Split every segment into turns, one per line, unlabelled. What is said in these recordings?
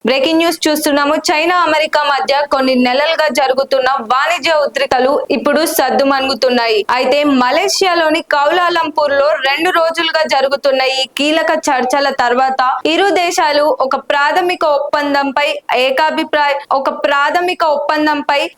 Breaking news చూస్తున్నాము. China America మధ్య కొన్ని నెలలుగా జరుగుతున్న వాణిజ్య ఉద్రిక్తలు ఇప్పుడు సద్దుమణుగుతున్నాయి. అయితే మలేషియాలోని కౌలాలంపూర్ లో 2 రోజులుగా జరుగుతున్న ఈ కీలక చర్చల తర్వాత ఇరు దేశాలు ఒక ప్రాథమిక ఒప్పందంపై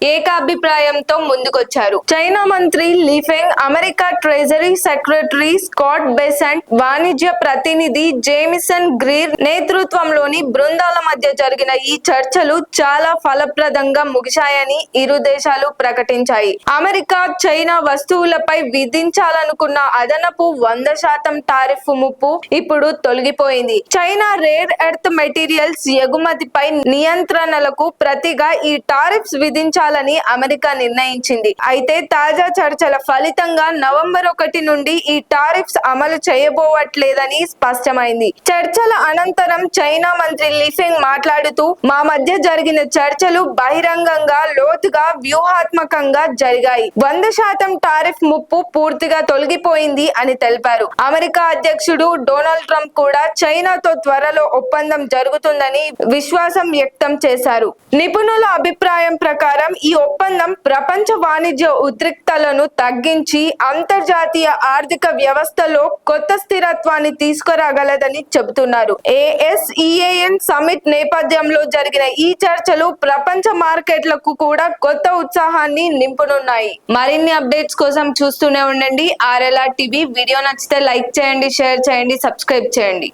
ఏకాభిప్రాయంతో ముందుకొచ్చారు. చైనా మంత్రి Lifeng, America treasury secretary Scott Bessent, వాణిజ్య ప్రతినిధి జేమిసన్ గ్రీర్ నేతృత్వంలోని బృందాల మధ్య జరిగిన ఈ చర్చలు చాలా ఫలప్రదంగా ముగిశాయని ఇరు దేశాలు ప్రకటించాయి. అమెరికా చైనా వస్తువులపై విధించాలనుకున్న అదనపు 100% టారిఫ్ ముప్పు ఇప్పుడు తొలగిపోయింది. చైనా రేర్ ఎర్త్ మెటీరియల్స్ ఎగుమతిపై నియంత్రణలకు ప్రతిగా ఈ టారిఫ్స్ విధించాలని అమెరికా నిర్ణయించింది. అయితే తాజా చర్చల ఫలితంగా నవంబర్ 1 నుండి ఈ టారిఫ్స్ అమలు చేయబోవట్లేదని స్పష్టమైంది. చర్చల అనంతరం చైనా మంత్రి లీఫెంగ్ మాట్లాడుతూ, మా మధ్య జరిగిన చర్చలు బహిరంగంగా, లోతుగా, వ్యూహాత్మకంగా జరిగాయి. 100% టారిఫ్ ముప్పు పూర్తిగా తొలగిపోయింది అని తెలిపారు. అమెరికా అధ్యక్షుడు డొనాల్డ్ ట్రంప్ కూడా చైనాతో త్వరలో ఒప్పందం జరుగుతుందని విశ్వాసం వ్యక్తం చేశారు. నిపుణుల అభిప్రాయం ప్రకారం ఈ ఒప్పందం ప్రపంచ వాణిజ్య ఉద్రిక్తలను తగ్గించి అంతర్జాతీయ ఆర్థిక వ్యవస్థలో కొత్త స్థిరత్వాన్ని తీసుకురాగలదని చెబుతున్నారు. ASEAN సమిట్ నేపథ్యంలో జరిగిన ఈ చర్చలు ప్రపంచ మార్కెట్లకు కూడా కొత్త ఉత్సాహాన్ని నింపనున్నాయి. మరిన్ని అప్డేట్స్ కోసం చూస్తూనే ఉండండి RLR టీవీ. వీడియో నచ్చితే లైక్ చేయండి, షేర్ చేయండి, సబ్స్క్రైబ్ చేయండి.